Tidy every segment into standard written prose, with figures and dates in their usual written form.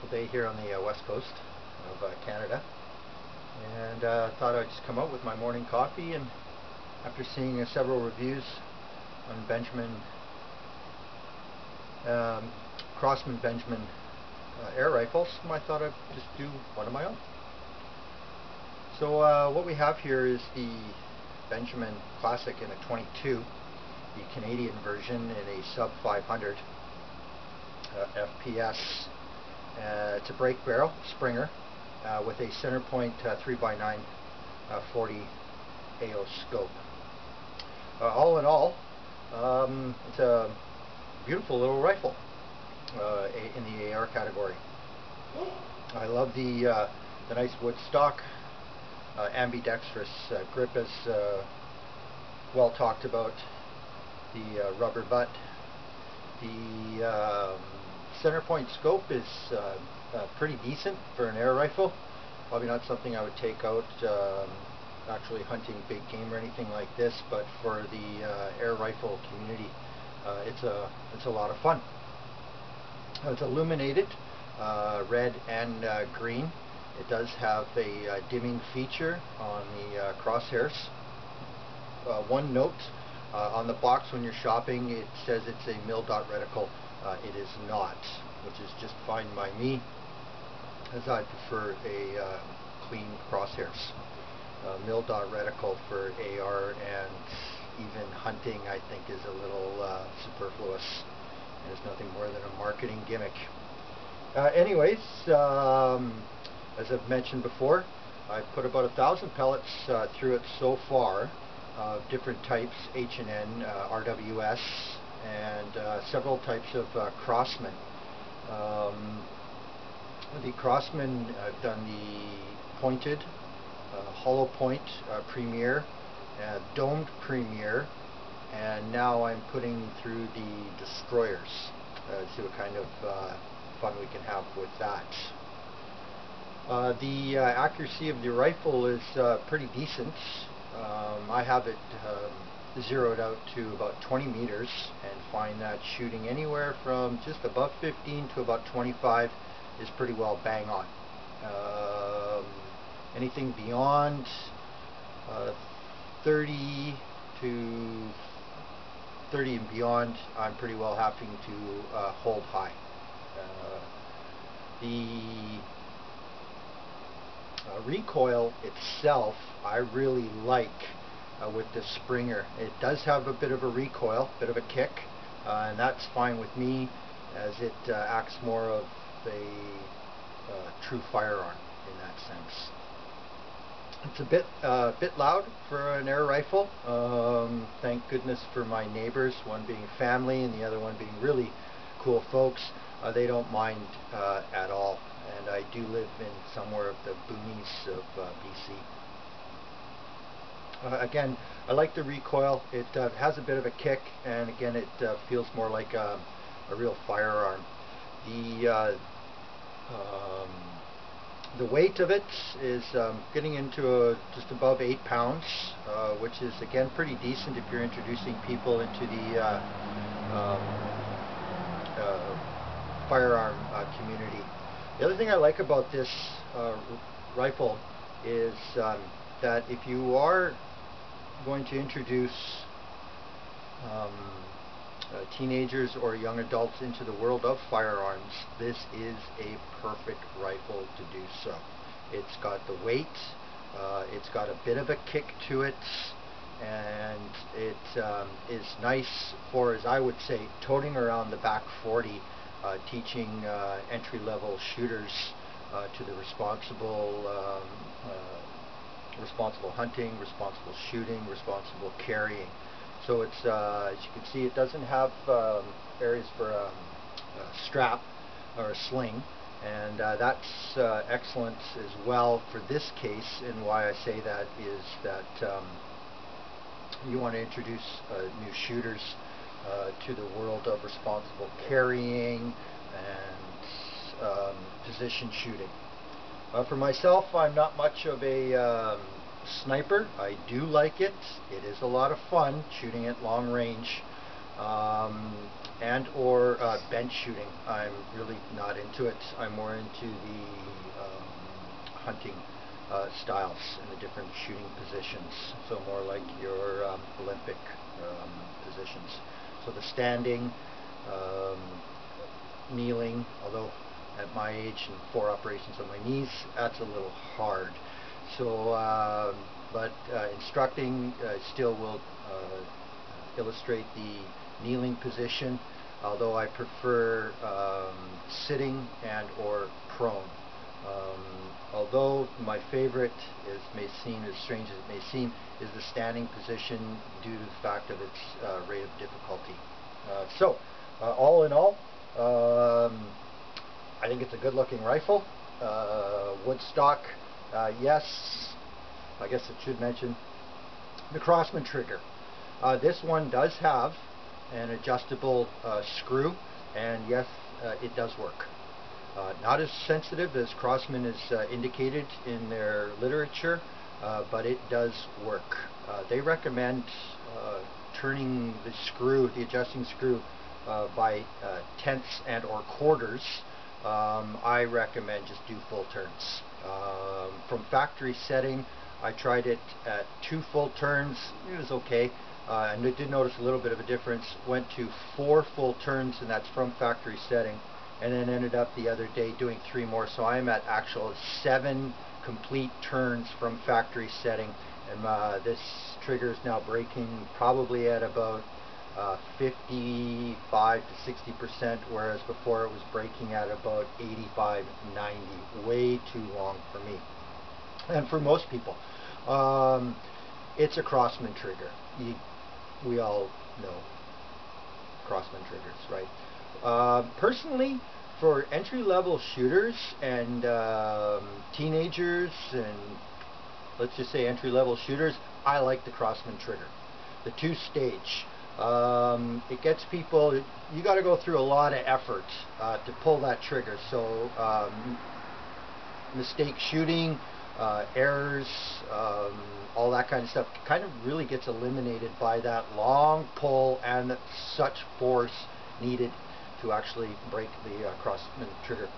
beautiful day here on the west coast of Canada, and thought I'd just come out with my morning coffee. And after seeing several reviews on Crosman Benjamin air rifles, I thought I'd just do one of my own. So what we have here is the Benjamin Classic in a 22, the Canadian version in a sub 500 FPS. It's a break barrel Springer with a center point 3x9 40 AO scope. All in all, it's a beautiful little rifle in the AR category. I love the nice wood stock, ambidextrous grip, as well talked about, the rubber butt. The center point scope is pretty decent for an air rifle. Probably not something I would take out actually hunting big game or anything like this, but for the air rifle community, it's a lot of fun. It's illuminated red and green. It does have a dimming feature on the crosshairs. One note, on the box when you're shopping, it says it's a mil-dot reticle. It is not, which is just fine by me, as I prefer a clean crosshairs. Mil-dot reticle for AR and even hunting, I think, is a little superfluous. It's nothing more than a marketing gimmick. Anyways, as I've mentioned before, I've put about 1,000 pellets through it so far, different types, H&N, RWS, and several types of Crosman. The Crosman, I've done the pointed, hollow point Premier, domed Premier, and now I'm putting through the destroyers. See what kind of fun we can have with that. The accuracy of the rifle is pretty decent. I have it zeroed out to about 20 meters and find that shooting anywhere from just above 15 to about 25 is pretty well bang on. Anything beyond 30 and beyond, I'm pretty well having to hold high. The recoil itself I really like with the Springer. It does have a bit of a recoil, bit of a kick, and that's fine with me, as it acts more of a true firearm in that sense. It's a bit loud for an air rifle. Thank goodness for my neighbors, one being family and the other one being really cool folks. They don't mind at all, and I do live in somewhere of the boonies of BC. Again, I like the recoil. It has a bit of a kick, and again, it feels more like a real firearm. The weight of it is getting into just above 8 pounds, which is again pretty decent if you're introducing people into the firearm community. The other thing I like about this rifle is that if you are going to introduce teenagers or young adults into the world of firearms, this is a perfect rifle to do so. It's got the weight, it's got a bit of a kick to it, and it is nice for, as I would say, toting around the back 40, teaching entry-level shooters to the responsible hunting, responsible shooting, responsible carrying. So it's, as you can see, it doesn't have areas for a strap or a sling, and that's excellent as well for this case. And why I say that is that you want to introduce new shooters to the world of responsible carrying and position shooting. For myself, I'm not much of a sniper. I do like it. It is a lot of fun shooting at long range. and or bench shooting. I'm really not into it. I'm more into the hunting styles and the different shooting positions. So more like your Olympic positions. So the standing, kneeling, although at my age and 4 operations on my knees, that's a little hard. So, but instructing still will illustrate the kneeling position, although I prefer sitting and or prone. Although my favorite, as may seem as strange as it may seem, is the standing position due to the fact of its rate of difficulty. So, all in all, I think it's a good-looking rifle. Wood stock, yes. I guess it should mention the Crosman trigger. This one does have an adjustable screw, and yes, it does work. Not as sensitive as Crosman is indicated in their literature, but it does work. They recommend turning the screw, the adjusting screw, by tenths and or quarters. I recommend just do full turns. From factory setting, I tried it at 2 full turns. It was okay. And I did notice a little bit of a difference. Went to 4 full turns, and that's from factory setting, and then ended up the other day doing 3 more. So I'm at actual 7 complete turns from factory setting, and this trigger is now breaking probably at about 55 to 60%, whereas before it was breaking at about 85, 90. Way too long for me and for most people. It's a Crosman trigger. We all know Crosman triggers, right? Personally, for entry-level shooters and teenagers and let's just say entry-level shooters, I like the Crosman trigger. The 2-stage. It gets people, you got to go through a lot of effort to pull that trigger. So mistake shooting, errors, all that kind of stuff kind of really gets eliminated by that long pull and such force needed to actually break the Crosman trigger.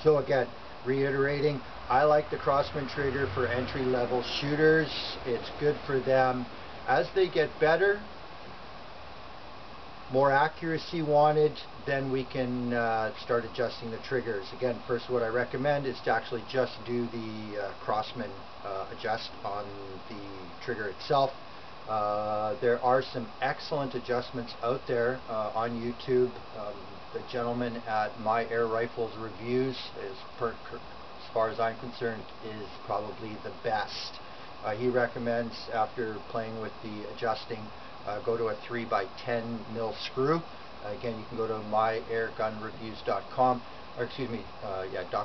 So again, reiterating, I like the Crosman trigger for entry-level shooters. It's good for them. As they get better, more accuracy wanted, then we can start adjusting the triggers. Again, first what I recommend is to actually just do the Crosman adjust on the trigger itself. There are some excellent adjustments out there on YouTube. The gentleman at My Air Rifles Reviews, as far as I'm concerned, is probably the best. He recommends, after playing with the adjusting, go to a 3x10 mil screw. Again, you can go to myairgunreviews.com, or excuse me,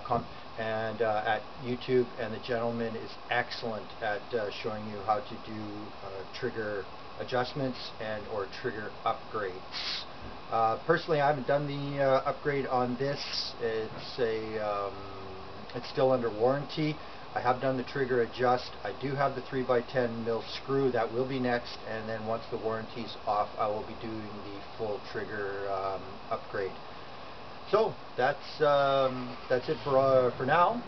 .com, and at YouTube. And the gentleman is excellent at showing you how to do trigger adjustments and or trigger upgrades. Personally, I haven't done the upgrade on this. It's still under warranty. I have done the trigger adjust. I do have the 3x10 mil screw. That will be next, and then once the warranty's off, I will be doing the full trigger upgrade. So that's it for now.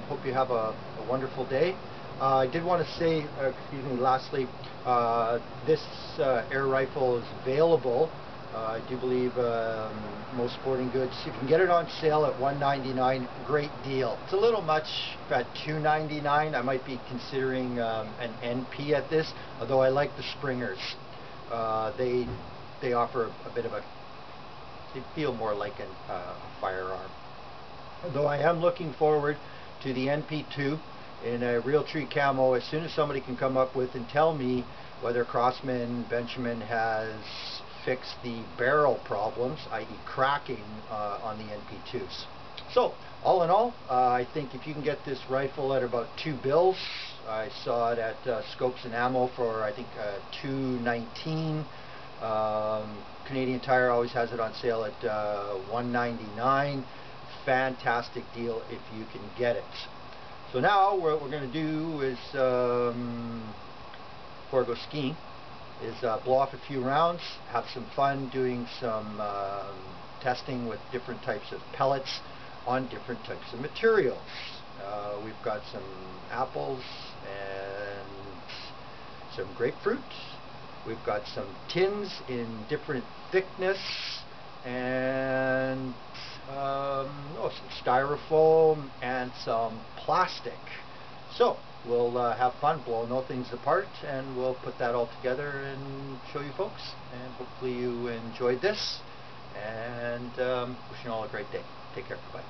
Hope you have a wonderful day. I did want to say, excuse me, lastly, this air rifle is available. I do believe most sporting goods. You can get it on sale at $199. Great deal. It's a little much at $299. I might be considering an NP at this, although I like the Springers. They offer a bit of a, they feel more like a firearm. Though I am looking forward to the NP2 in a Realtree camo as soon as somebody can come up with and tell me whether Crosman Benjamin has fixed the barrel problems, i.e. cracking on the NP2s. So all in all, I think if you can get this rifle at about $2 I saw it at Scopes and Ammo for I think $219. Canadian Tire always has it on sale at $199. Fantastic deal if you can get it. So now what we're going to do is, before I go skiing, is blow off a few rounds, have some fun doing some testing with different types of pellets on different types of materials. We've got some apples and some grapefruit. We've got some tins in different thickness and some styrofoam and some plastic. So we'll have fun blowing all things apart, and we'll put that all together and show you folks, and hopefully you enjoyed this, and wishing you all a great day. Take care. Bye.